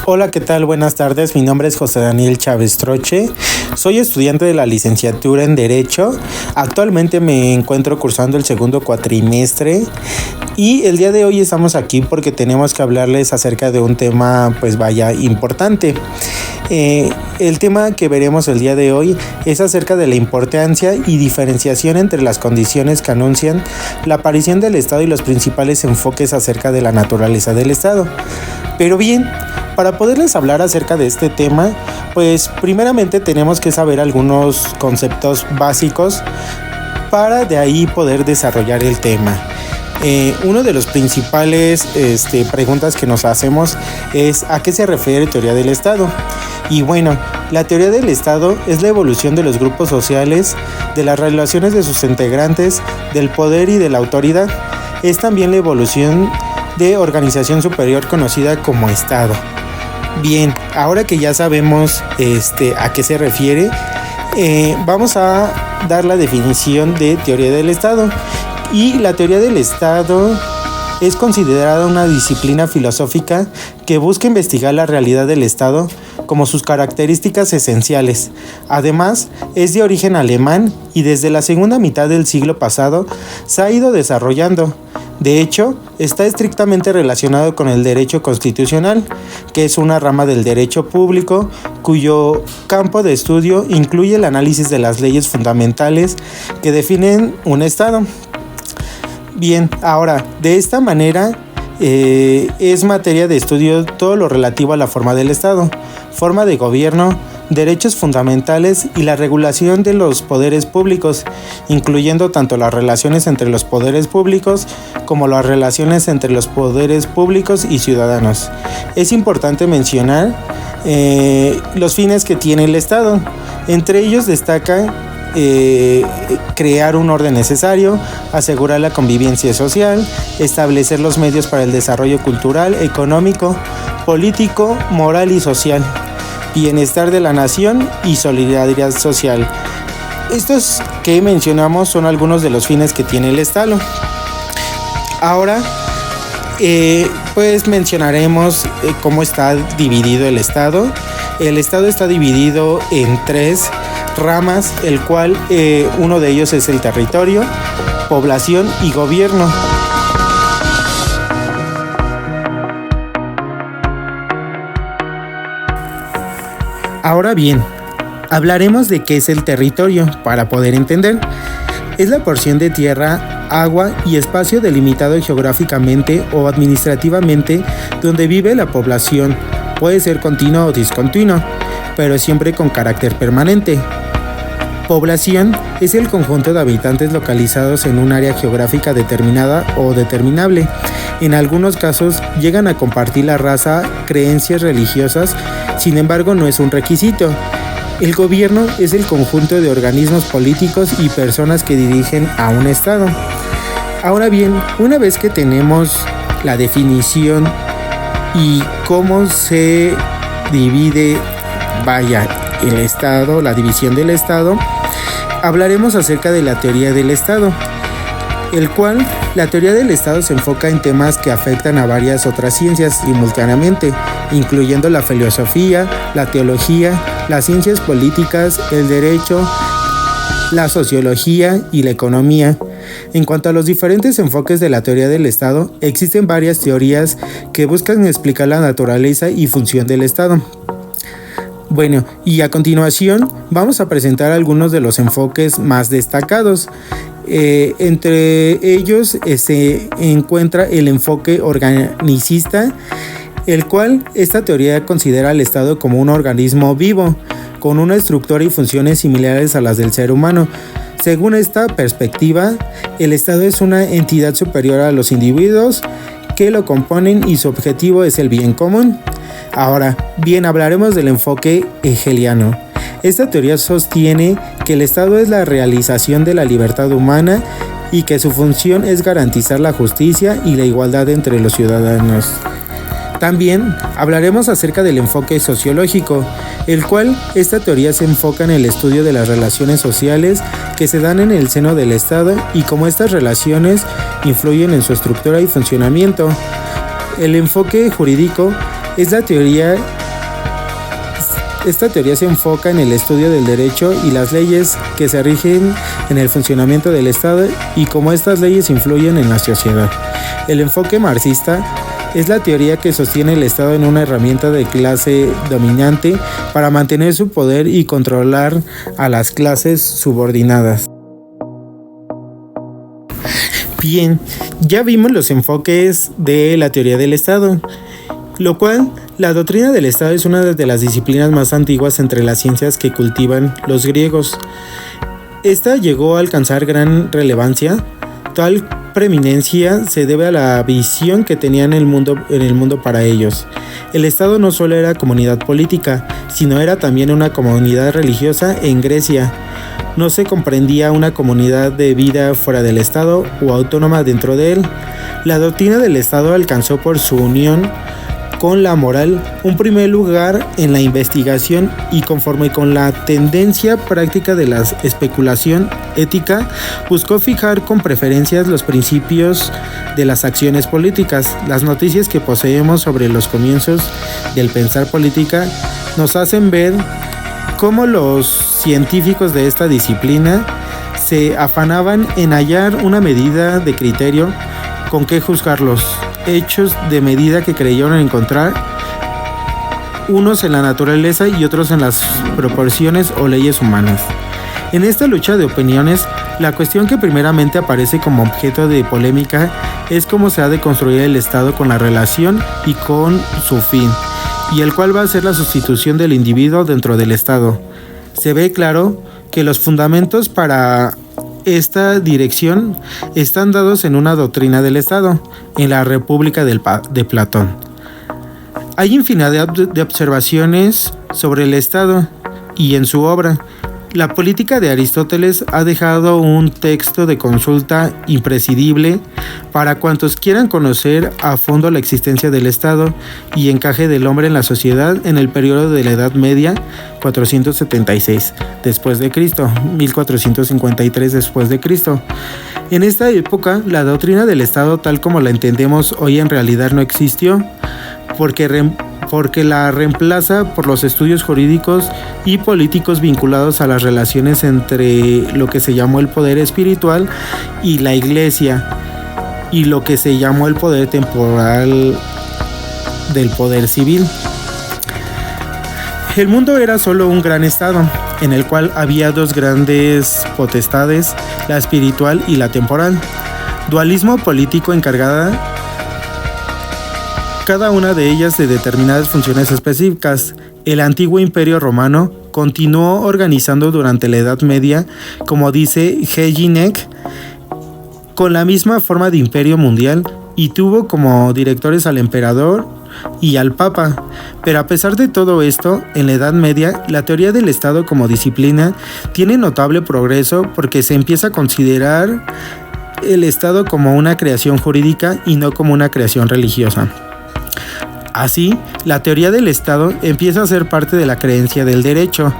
Hola, ¿qué tal? Buenas tardes. Mi nombre es José Daniel Chávez Troche. Soy estudiante de la licenciatura en Derecho. Actualmente me encuentro cursando el segundo cuatrimestre y el día de hoy estamos aquí porque tenemos que hablarles acerca de un tema, importante. El tema que veremos el día de hoy es acerca de la importancia y diferenciación entre las condiciones que anuncian la aparición del Estado y los principales enfoques acerca de la naturaleza del Estado. Pero bien, para poderles hablar acerca de este tema, pues primeramente tenemos que saber algunos conceptos básicos para de ahí poder desarrollar el tema. Uno de los principales preguntas que nos hacemos es ¿a qué se refiere teoría del Estado? Y bueno, la teoría del Estado es la evolución de los grupos sociales, de las relaciones de sus integrantes, del poder y de la autoridad. Es también la evolución de organización superior conocida como Estado. Bien, ahora que ya sabemos a qué se refiere, vamos a dar la definición de teoría del Estado. Y la teoría del Estado es considerada una disciplina filosófica que busca investigar la realidad del Estado como sus características esenciales. Además, es de origen alemán y desde la segunda mitad del siglo pasado se ha ido desarrollando. De hecho, está estrictamente relacionado con el derecho constitucional, que es una rama del derecho público cuyo campo de estudio incluye el análisis de las leyes fundamentales que definen un Estado. Bien, ahora, de esta manera es materia de estudio todo lo relativo a la forma del Estado, forma de gobierno, derechos fundamentales y la regulación de los poderes públicos, incluyendo tanto las relaciones entre los poderes públicos como las relaciones entre los poderes públicos y ciudadanos. Es importante mencionar los fines que tiene el Estado. Entre ellos destaca crear un orden necesario, asegurar la convivencia social, establecer los medios para el desarrollo cultural, económico, político, moral y social, bienestar de la nación y solidaridad social. Estos que mencionamos son algunos de los fines que tiene el Estado. Ahora, pues mencionaremos cómo está dividido el Estado. El Estado está dividido en 3 ramas, el cual uno de ellos es el territorio, población y gobierno. Ahora bien, hablaremos de qué es el territorio para poder entender. Es la porción de tierra, agua y espacio delimitado geográficamente o administrativamente donde vive la población. Puede ser continuo o discontinuo, pero siempre con carácter permanente. Población es el conjunto de habitantes localizados en un área geográfica determinada o determinable. En algunos casos llegan a compartir la raza, creencias religiosas, sin embargo no es un requisito. El gobierno es el conjunto de organismos políticos y personas que dirigen a un Estado. Ahora bien, una vez que tenemos la definición y cómo se divide, el Estado, la división del Estado, hablaremos acerca de la teoría del Estado, el cual la teoría del Estado se enfoca en temas que afectan a varias otras ciencias simultáneamente, incluyendo la filosofía, la teología, las ciencias políticas, el derecho, la sociología y la economía. En cuanto a los diferentes enfoques de la teoría del Estado, existen varias teorías que buscan explicar la naturaleza y función del Estado. Bueno, y a continuación vamos a presentar algunos de los enfoques más destacados. Entre ellos se encuentra el enfoque organicista, el cual esta teoría considera al Estado como un organismo vivo, con una estructura y funciones similares a las del ser humano. Según esta perspectiva, el Estado es una entidad superior a los individuos que lo componen y su objetivo es el bien común. Ahora, bien, hablaremos del enfoque hegeliano. Esta teoría sostiene que el Estado es la realización de la libertad humana y que su función es garantizar la justicia y la igualdad entre los ciudadanos. También hablaremos acerca del enfoque sociológico, el cual esta teoría se enfoca en el estudio de las relaciones sociales que se dan en el seno del Estado y cómo estas relaciones influyen en su estructura y funcionamiento. El enfoque jurídico es la teoría esta teoría se enfoca en el estudio del derecho y las leyes que se rigen en el funcionamiento del Estado y cómo estas leyes influyen en la sociedad. El enfoque marxista es la teoría que sostiene el Estado en una herramienta de clase dominante para mantener su poder y controlar a las clases subordinadas. Bien, ya vimos los enfoques de la teoría del Estado, lo cual la doctrina del Estado es una de las disciplinas más antiguas entre las ciencias que cultivan los griegos. Esta llegó a alcanzar gran relevancia. Tal preeminencia se debe a la visión que tenían en el mundo para ellos. El Estado no solo era comunidad política, sino era también una comunidad religiosa en Grecia. No se comprendía una comunidad de vida fuera del Estado o autónoma dentro de él. La doctrina del Estado alcanzó por su unión con la moral un primer lugar en la investigación y conforme con la tendencia práctica de la especulación ética, buscó fijar con preferencias los principios de las acciones políticas. Las noticias que poseemos sobre los comienzos del pensar política nos hacen ver cómo los científicos de esta disciplina se afanaban en hallar una medida de criterio con que juzgar los hechos de medida que creyeron encontrar, unos en la naturaleza y otros en las proporciones o leyes humanas. En esta lucha de opiniones, la cuestión que primeramente aparece como objeto de polémica es cómo se ha de construir el Estado con la relación y con su fin, y el cual va a ser la sustitución del individuo dentro del Estado. Se ve claro que los fundamentos para esta dirección están dados en una doctrina del Estado, en la República de Platón. Hay infinidad de observaciones sobre el Estado y en su obra. La política de Aristóteles ha dejado un texto de consulta imprescindible para cuantos quieran conocer a fondo la existencia del Estado y encaje del hombre en la sociedad en el periodo de la Edad Media, 476 después de Cristo, 1453 después de Cristo. En esta época, la doctrina del Estado tal como la entendemos hoy en realidad no existió, porque la reemplaza por los estudios jurídicos y políticos vinculados a las relaciones entre lo que se llamó el poder espiritual y la Iglesia, y lo que se llamó el poder temporal del poder civil. El mundo era solo un gran estado, en el cual había dos grandes potestades, la espiritual y la temporal. Dualismo político encargada cada una de ellas de determinadas funciones específicas. El antiguo Imperio Romano continuó organizando durante la Edad Media, como dice Jelinek, con la misma forma de imperio mundial y tuvo como directores al emperador y al papa. Pero a pesar de todo esto, en la Edad Media, la teoría del Estado como disciplina tiene notable progreso porque se empieza a considerar el Estado como una creación jurídica y no como una creación religiosa. Así, la teoría del Estado empieza a ser parte de la creencia del derecho.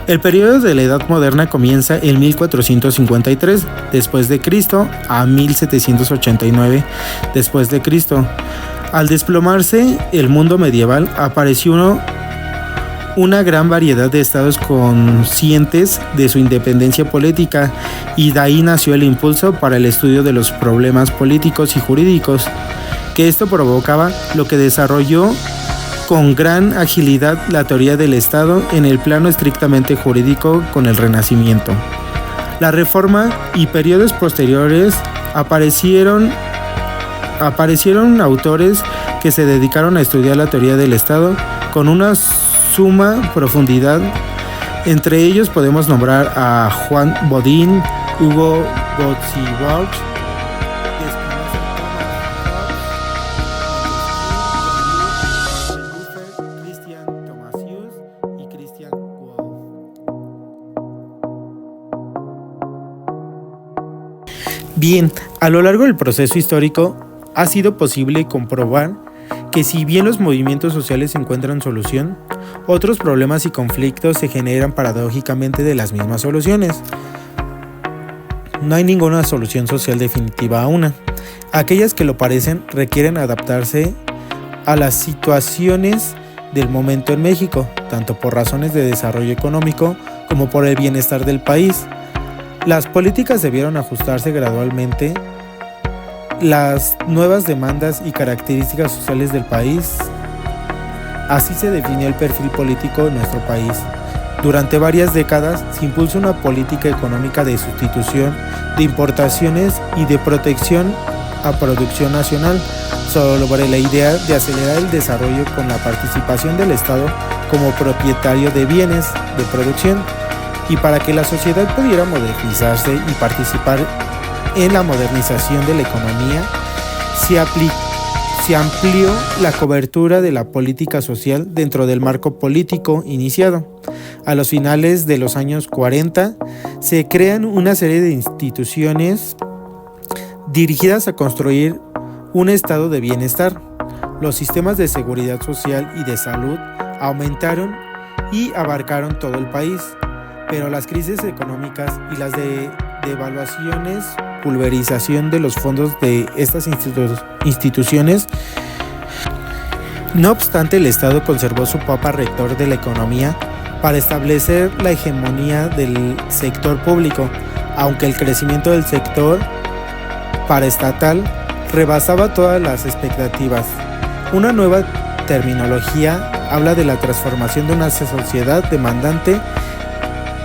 El periodo de la Edad Moderna comienza en 1453 después de Cristo a 1789 después de Cristo. Al desplomarse el mundo medieval, apareció una gran variedad de estados conscientes de su independencia política, y de ahí nació el impulso para el estudio de los problemas políticos y jurídicos que esto provocaba, lo que desarrolló con gran agilidad la teoría del Estado en el plano estrictamente jurídico con el Renacimiento. La Reforma y periodos posteriores aparecieron autores que se dedicaron a estudiar la teoría del Estado con una suma profundidad. Entre ellos podemos nombrar a Juan Bodin, Hugo Bossibach, Bien, a lo largo del proceso histórico ha sido posible comprobar que si bien los movimientos sociales encuentran solución, otros problemas y conflictos se generan paradójicamente de las mismas soluciones. No hay ninguna solución social definitiva a una. Aquellas que lo parecen requieren adaptarse a las situaciones del momento en México, tanto por razones de desarrollo económico como por el bienestar del país. Las políticas debieron ajustarse gradualmente las nuevas demandas y características sociales del país. Así se definió el perfil político de nuestro país. Durante varias décadas se impulsó una política económica de sustitución de importaciones y de protección a producción nacional, sobre la idea de acelerar el desarrollo con la participación del Estado como propietario de bienes de producción, y para que la sociedad pudiera modernizarse y participar en la modernización de la economía, se amplió la cobertura de la política social dentro del marco político iniciado. A los finales de los años 40 se crean una serie de instituciones dirigidas a construir un estado de bienestar. Los sistemas de seguridad social y de salud aumentaron y abarcaron todo el país, pero las crisis económicas y las devaluaciones, pulverización de los fondos de estas instituciones. No obstante, el Estado conservó su papel rector de la economía para establecer la hegemonía del sector público, aunque el crecimiento del sector paraestatal rebasaba todas las expectativas. Una nueva terminología habla de la transformación de una sociedad demandante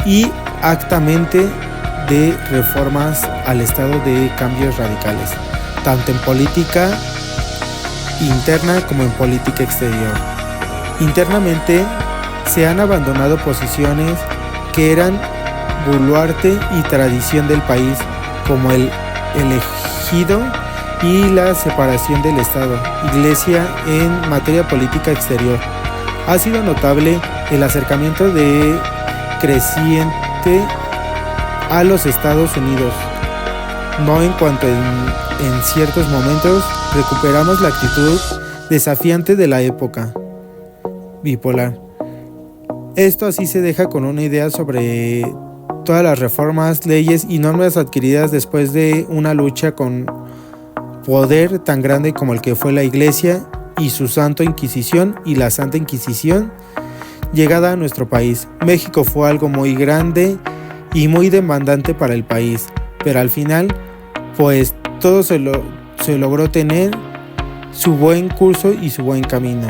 y actamente de reformas al estado de cambios radicales, tanto en política interna como en política exterior. Internamente se han abandonado posiciones que eran baluarte y tradición del país, como el ejido y la separación del Estado, Iglesia en materia política exterior. Ha sido notable el acercamiento creciente a los Estados Unidos, no en cuanto en ciertos momentos recuperamos la actitud desafiante de la época bipolar. Esto así se deja con una idea sobre todas las reformas, leyes y normas adquiridas después de una lucha con poder tan grande como el que fue la Iglesia y su Santa Inquisición y la Santa Inquisición llegada a nuestro país. México fue algo muy grande y muy demandante para el país, pero al final pues todo se logró tener su buen curso y su buen camino.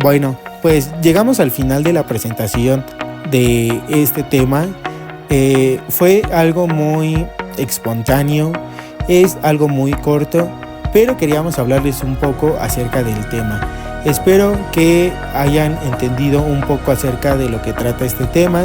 Bueno, pues llegamos al final de la presentación de este tema. Fue algo muy espontáneo, es algo muy corto, pero queríamos hablarles un poco acerca del tema. Espero que hayan entendido un poco acerca de lo que trata este tema.